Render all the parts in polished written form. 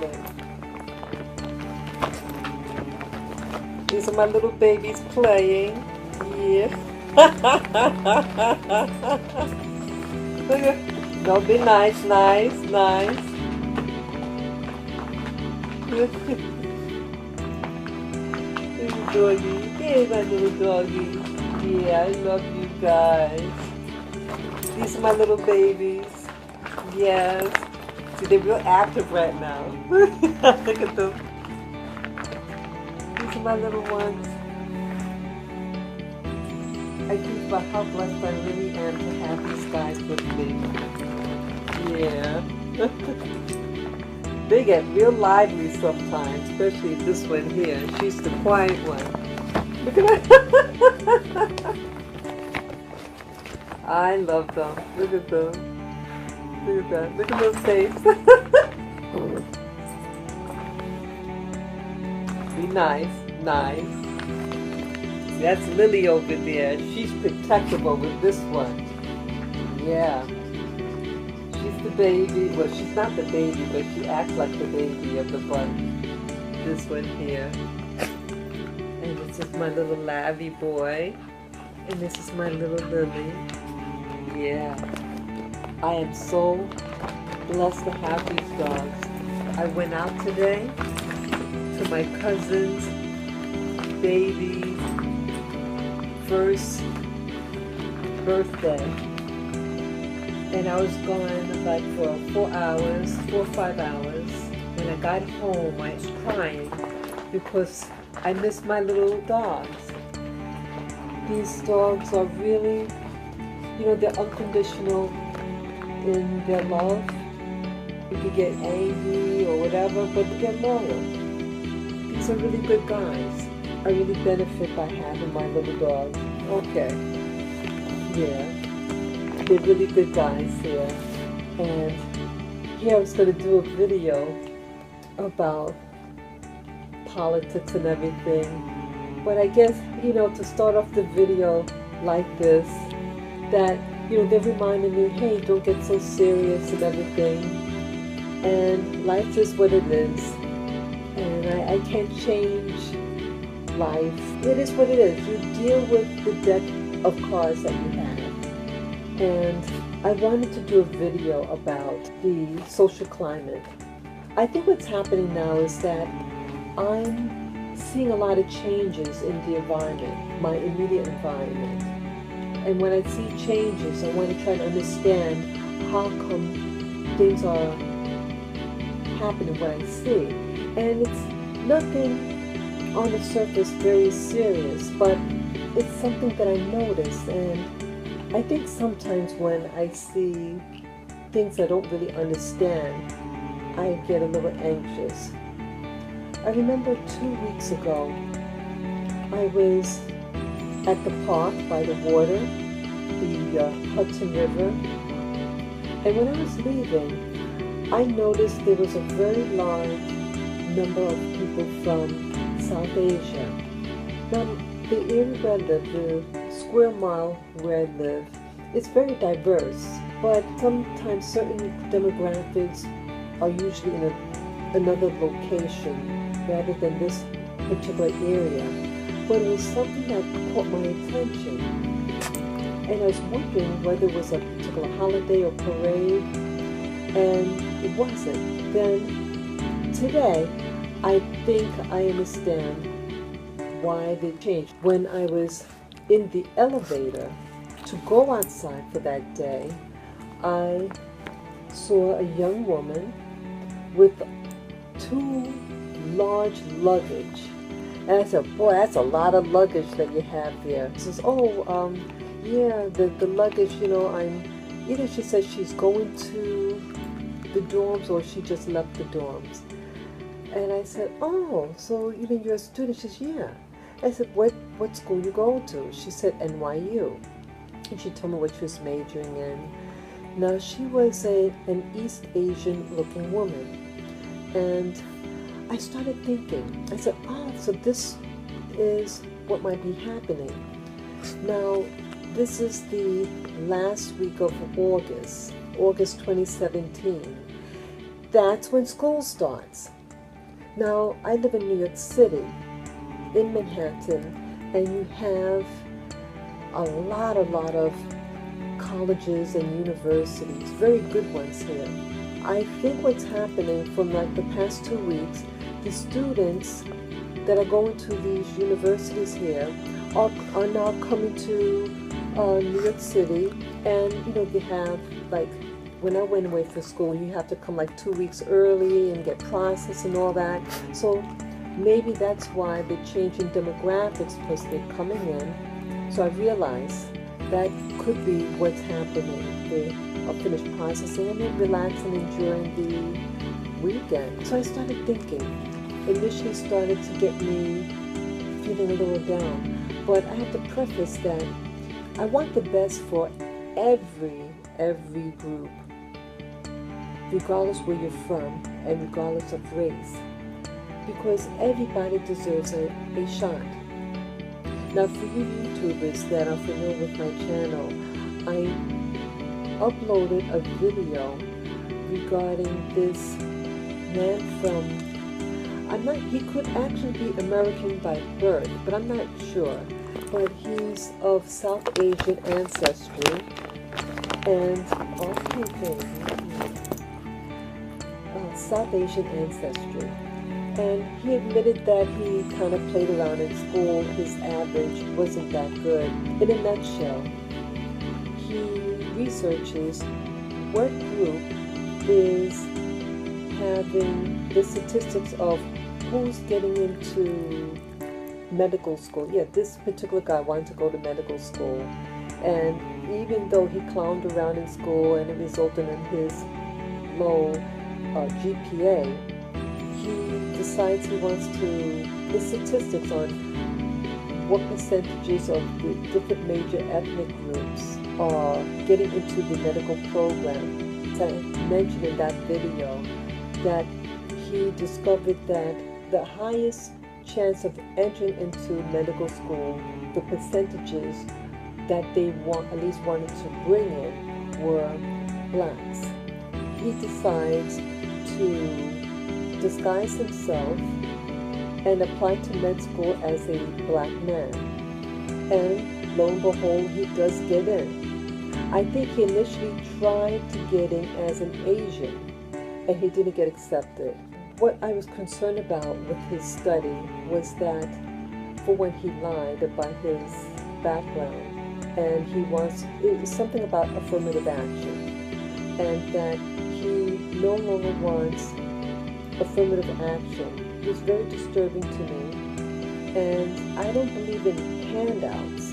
play. These are my little babies playing. Yeah. Look at, no, be nice, nice, nice. Little doggy. Hey, my little doggy. Yeah, I love you guys. These are my little babies. Yes. See, they're real active right now. Look at them. These are my little ones. I think about how blessed I really am to have these guys with me. Yeah. They get real lively sometimes, especially this one here. She's the quiet one. Look at that. I love them. Look at them. Look at that. Look at those face. Be nice. Nice. See, that's Lily over there. She's protective over this one. Yeah. She's the baby. Well, she's not the baby, but she acts like the baby of the bunch. This one here. And this is my little Lavy boy. And this is my little Lily. Yeah. I am so blessed to have these dogs. I went out today to my cousin's baby's first birthday. And I was gone like for 4 or 5 hours. When I got home, I was crying because I miss my little dogs. These dogs are really, you know, they're unconditional in their love. You could get angry or whatever, but they're loyal. These are really good guys. I really benefit by having my little dogs. Okay. Yeah. They're really good guys here. And here I was going to do a video about politics and everything. But I guess, you know, to start off the video like this, that, you know, they're reminding me, hey, don't get so serious and everything. And life is what it is. And I can't change life. It is what it is. You deal with the deck of cards that you have. And I wanted to do a video about the social climate. I think what's happening now is that I'm seeing a lot of changes in the environment, my immediate environment. And when I see changes, I want to try to understand how come things are happening what I see. And it's nothing on the surface very serious, but it's something that I notice. And I think sometimes when I see things I don't really understand, I get a little anxious. I remember 2 weeks ago, I was at the park by the water, the Hudson River, and when I was leaving, I noticed there was a very large number of people from South Asia. Now, the area where I live, the square mile where I live, it's very diverse, but sometimes certain demographics are usually in another location rather than this particular area. But it was something that caught my attention. And I was wondering whether it was a particular holiday or parade, and it wasn't. Then today, I think I understand why they changed. When I was in the elevator to go outside for that day, I saw a young woman with 2 large luggage. And I said, boy, that's a lot of luggage that you have there. She says, oh, yeah, the luggage, you know, either she says she's going to the dorms or she just left the dorms. And I said, oh, so even you're a student? She says, yeah. I said, what school you go to? She said, NYU. And she told me what she was majoring in. Now, she was an East Asian looking woman. And I started thinking, I said, oh, so this is what might be happening. Now, this is the last week of August 2017. that's when school starts. Now, I live in New York City, in Manhattan, and you have a lot of colleges and universities, very good ones here. I think what's happening from like the past 2 weeks, the students that are going to these universities here are now coming to New York City, and they have, like, when I went away for school, you have to come like 2 weeks early and get processed and all that. So maybe that's why they're changing demographics, because they're coming in. So I realized that could be what's happening. They are finished processing and then relax and enjoying the weekend. So I started thinking. Initially started to get me feeling a little down. But I have to preface that I want the best for every group, regardless where you're from and regardless of race, because everybody deserves a shot. Now, for you YouTubers that are familiar with my channel, I uploaded a video regarding this man from, he could actually be American by birth, but I'm not sure. But he's of South Asian ancestry, and South Asian ancestry. And he admitted that he kind of played around in school. His average wasn't that good. In a nutshell, he researches what group is having the statistics of who's getting into medical school. Yeah, this particular guy wanted to go to medical school, and even though he clowned around in school and it resulted in his low GPA, he decides he wants to, the statistics on what percentages of the different major ethnic groups are getting into the medical program. So I mentioned in that video that he discovered that the highest chance of entering into medical school, the percentages that they at least wanted to bring in, were blacks. He decides to disguise himself and apply to med school as a black man. And lo and behold, he does get in. I think he initially tried to get in as an Asian, and he didn't get accepted. What I was concerned about with his study was that, for when he lied about his background, and it was something about affirmative action, and that he no longer wants affirmative action. It was very disturbing to me, and I don't believe in handouts,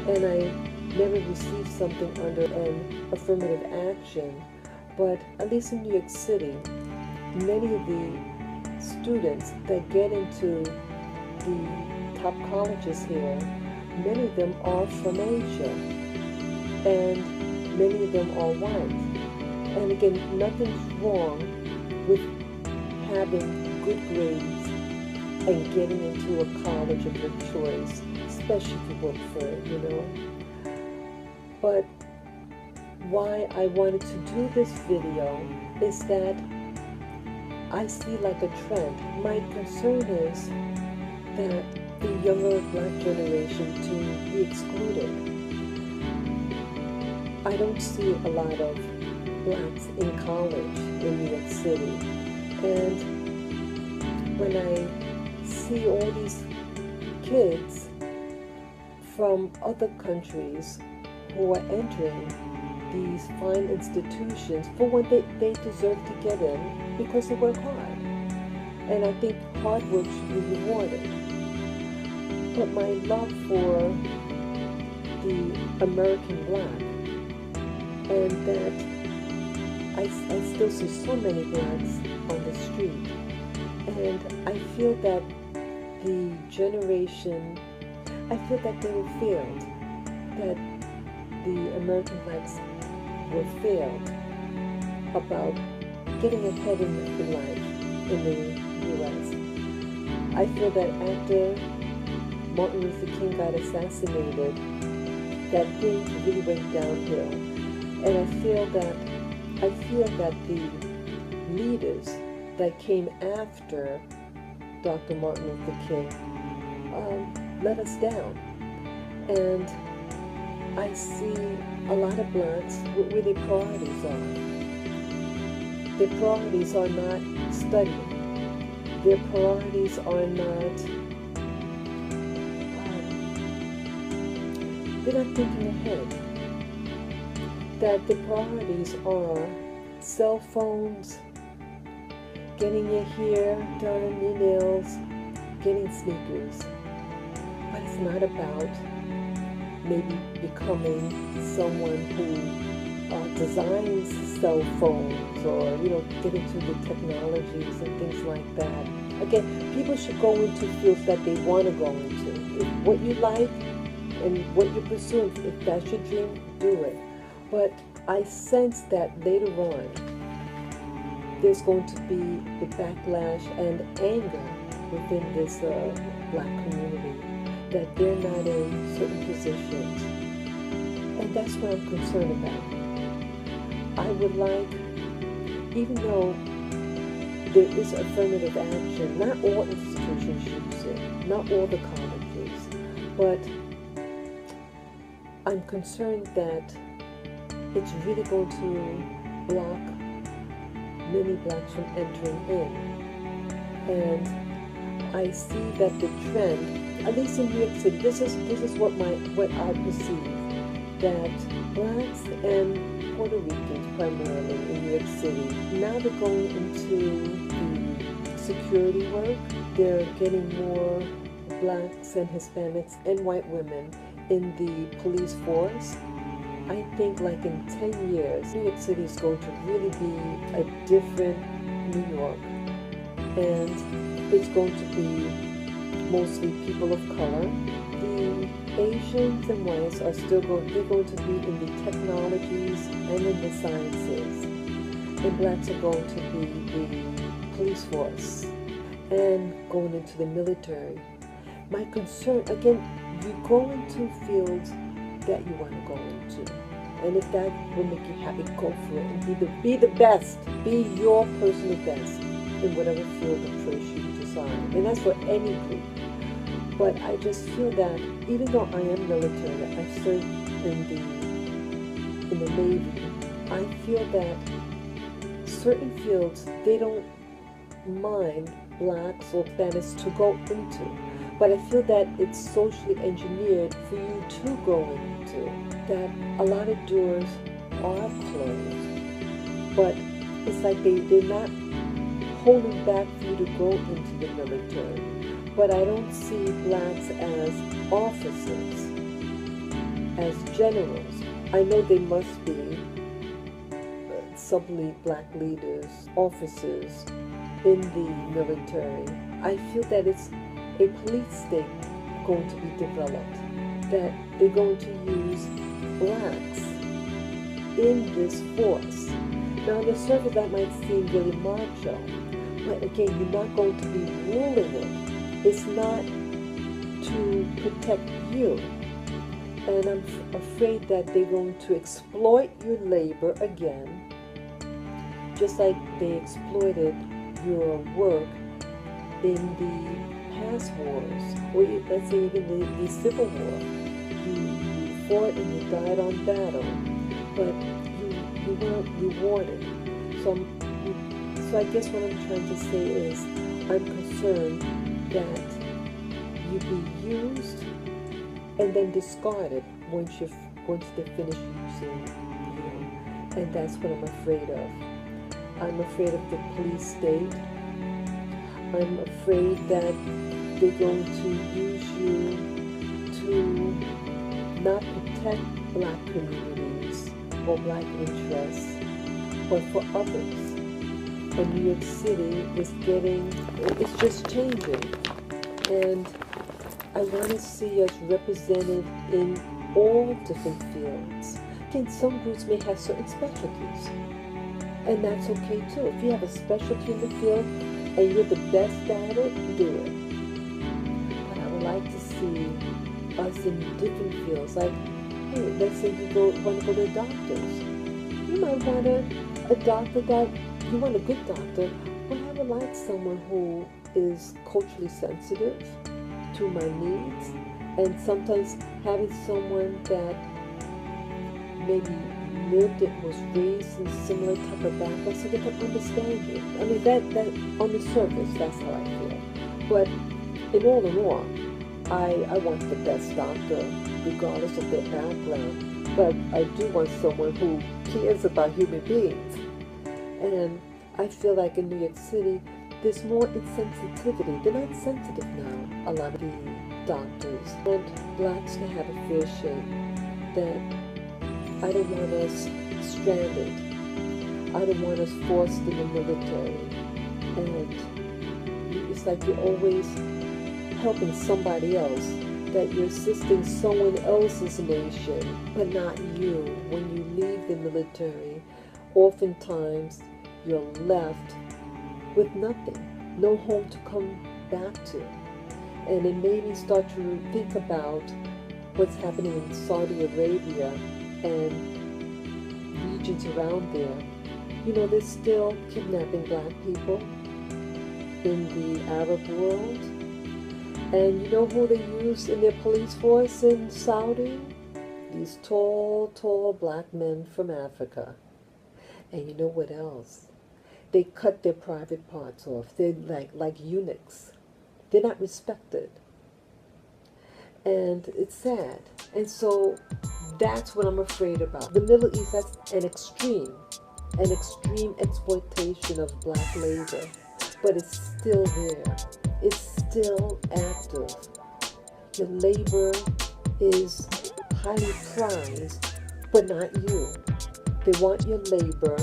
and I never received something under an affirmative action, but at least in New York City, many of the students that get into the top colleges here, many of them are from Asia, and many of them are white. And again, nothing's wrong with having good grades and getting into a college of your choice, especially if you work for it, But why I wanted to do this video is that I see like a trend. My concern is that the younger black generation to be excluded. I don't see a lot of blacks in college in New York City. And when I see all these kids from other countries who are entering these fine institutions, for one, they deserve to get in because they work hard. And I think hard work should be rewarded. But my love for the American black, and that I still see so many blacks on the street, and I feel that the generation, I feel that they were failed, that the American blacks were failed about getting ahead in life in the U.S. I feel that after Martin Luther King got assassinated, that things really went downhill. And I feel that the leaders that came after Dr. Martin Luther King let us down. And I see a lot of blacks where their priorities are. Their priorities are not studying. Their priorities are not, they're not thinking ahead. That the priorities are cell phones, getting your hair done, your nails, getting sneakers. But it's not about maybe becoming someone who designs cell phones or, get into the technologies and things like that. Again, people should go into fields that they want to go into. If what you like and what you're pursuing, if that's your dream, do it. But I sense that later on, there's going to be the backlash and anger within this black community that they're not in certain positions. And that's what I'm concerned about. I would like, even though there is affirmative action, not all institutions use it, not all the colleges, but I'm concerned that it's really going to block many blacks from entering in. And I see that the trend, at least in New York City, this is what I perceive, that blacks and Puerto Ricans primarily in New York City, now they're going into the security work. They're getting more blacks and Hispanics and white women in the police force. I think like in 10 years, New York City is going to really be a different New York. And it's going to be mostly people of color. The Asians and whites are still going to be in the technologies and in the sciences. And blacks are going to be the police force and going into the military. My concern, again, you go into fields that you want to go into. And if that will make you happy, go for it. And be the best. Be your personal best in whatever field of choice you decide. And that's for any group. But I just feel that even though I am military, I served in the Navy, I feel that certain fields, they don't mind blacks or Hispanics to go into. But I feel that it's socially engineered for you to go into. That a lot of doors are closed. But it's like they're not holding back for you to go into the military. But I don't see blacks as officers, as generals. I know they must be black leaders, officers in the military. I feel that it's a police state going to be developed, that they're going to use blacks in this force. Now on the surface that might seem really macho, but again, you're not going to be ruling it. It's not to protect you. And I'm afraid that they're going to exploit your labor again, just like they exploited your work in the past wars, or let's say even the Civil War. You fought and you died on battle, but you weren't rewarded. So I guess what I'm trying to say is I'm concerned that you be used and then discarded once they finish using you. And that's what I'm afraid of. I'm afraid of the police state. I'm afraid that they're going to use you to not protect black communities or black interests, but for others. And New York City is it's just changing. And I want to see us represented in all different fields. Again, some groups may have certain specialties, and that's okay too. If you have a specialty in the field and you're the best at it, do it. But I would like to see us in different fields. Like, hey, let's say you want to go to doctors. You might want a doctor that you want a good doctor, well, I would like someone who is culturally sensitive to my needs, and sometimes having someone that maybe lived and was raised in a similar type of background so they can understand you. I mean, that on the surface, that's how I feel. But in all, I want the best doctor, regardless of their background. But I do want someone who cares about human beings. And I feel like in New York City, there's more insensitivity. They're not sensitive now, a lot of the doctors. I want blacks to have a fair shake. That I don't want us stranded. I don't want us forced in the military. And it's like you're always helping somebody else, that you're assisting someone else's nation, but not you. When you leave the military, oftentimes you're left with nothing, no home to come back to. And it made me start to think about what's happening in Saudi Arabia and regions around there. You know, they're still kidnapping black people in the Arab world. And you know who they use in their police force in Saudi? These tall black men from Africa. And you know what else? They cut their private parts off. They're like eunuchs. They're not respected. And it's sad. And so that's what I'm afraid about. The Middle East, that's an extreme exploitation of black labor. But it's still there. It's still active. Your labor is highly prized, but not you. They want your labor,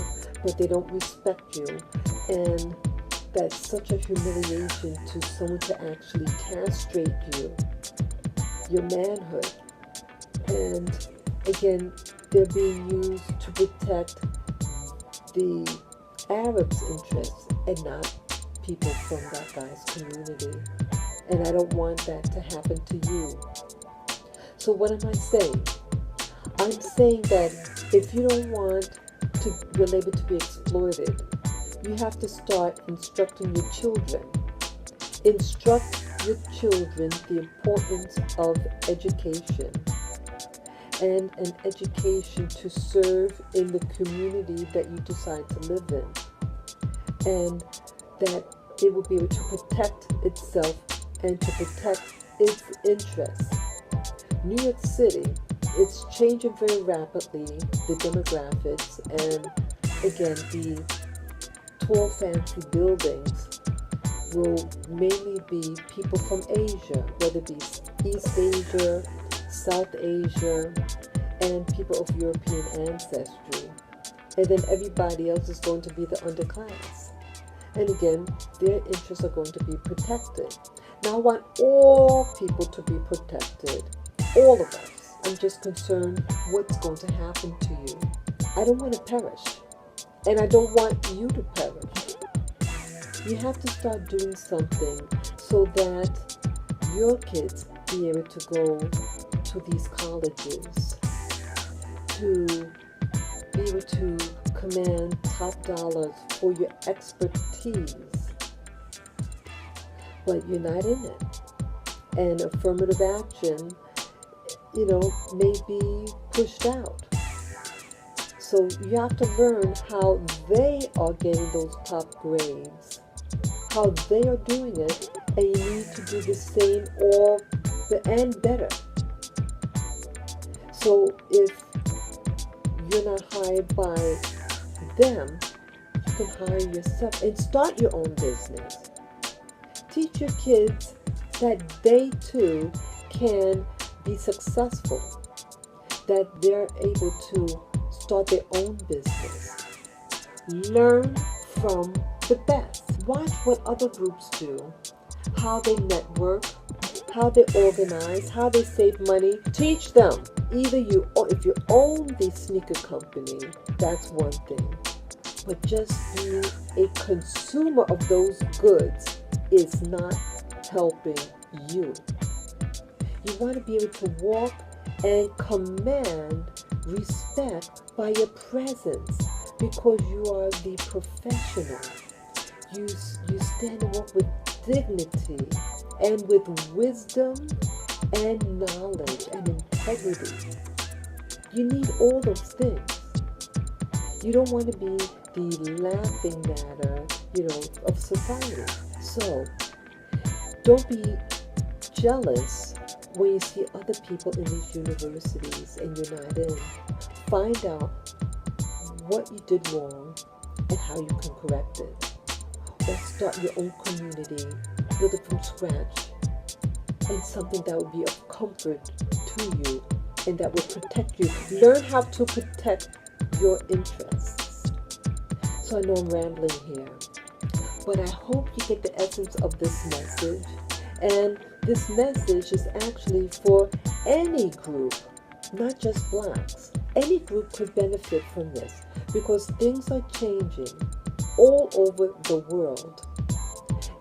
but they don't respect you. And that's such a humiliation to someone to actually castrate you, your manhood. And again, they're being used to protect the Arabs' interests and not people from that guy's community. And I don't want that to happen to you. So what am I saying? I'm saying that if you don't want your labor to be exploited, you have to start instructing your children. Instruct your children the importance of education, and an education to serve in the community that you decide to live in. And that it will be able to protect itself and to protect its interests. New York City, it's changing very rapidly, the demographics, and again, the tall fancy buildings will mainly be people from Asia, whether it be East Asia, South Asia, and people of European ancestry. And then everybody else is going to be the underclass. And again, their interests are going to be protected. Now I want all people to be protected. All of us. I'm just concerned what's going to happen to you. I don't want to perish. And I don't want you to perish. You have to start doing something so that your kids be able to go to these colleges, to be able to command top dollars for your expertise, but you're not in it. And affirmative action, may be pushed out. So you have to learn how they are getting those top grades, how they are doing it, and you need to do the same and better. So if you're not hired by them, you can hire yourself and start your own business. Teach your kids that they too can be successful, that they're able to start their own business. Learn from the best. Watch what other groups do, how they network, how they organize, how they save money. Teach them. Either if you own the sneaker company, that's one thing. But just being a consumer of those goods is not helping you. You want to be able to walk and command respect by your presence, because you are the professional. You stand and walk with dignity and with wisdom and knowledge and integrity. You need all those things. You don't want to be the laughing matter, of society. So don't be jealous when you see other people in these universities and you're not in. Find out what you did wrong and how you can correct it. Or start your own community, build it from scratch, and something that would be of comfort to you and that will protect you. Learn how to protect your interests. So I know I'm rambling here, but I hope you get the essence of this message. And this message is actually for any group, not just blacks. Any group could benefit from this because things are changing all over the world.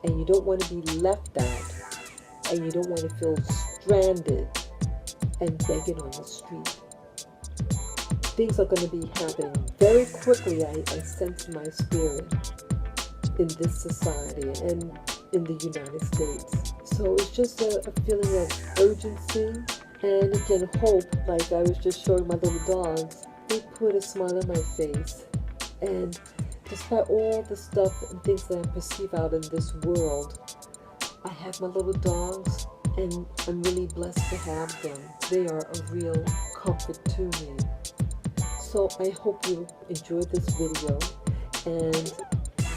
And you don't want to be left out. And you don't want to feel stranded and begging on the street. Things are going to be happening very quickly, I sense in my spirit, in this society and in the United States. So it's just a feeling of urgency and again hope. Like I was just showing my little dogs, they put a smile on my face. And despite all the stuff and things that I perceive out in this world, I have my little dogs and I'm really blessed to have them. They are a real comfort to me. So I hope you enjoyed this video and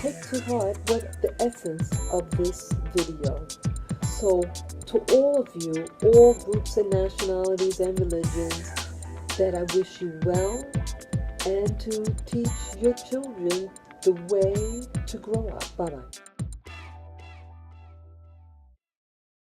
take to heart what the essence of this video. So to all of you, all groups and nationalities and religions, that I wish you well and to teach your children the way to grow up. Bye-bye.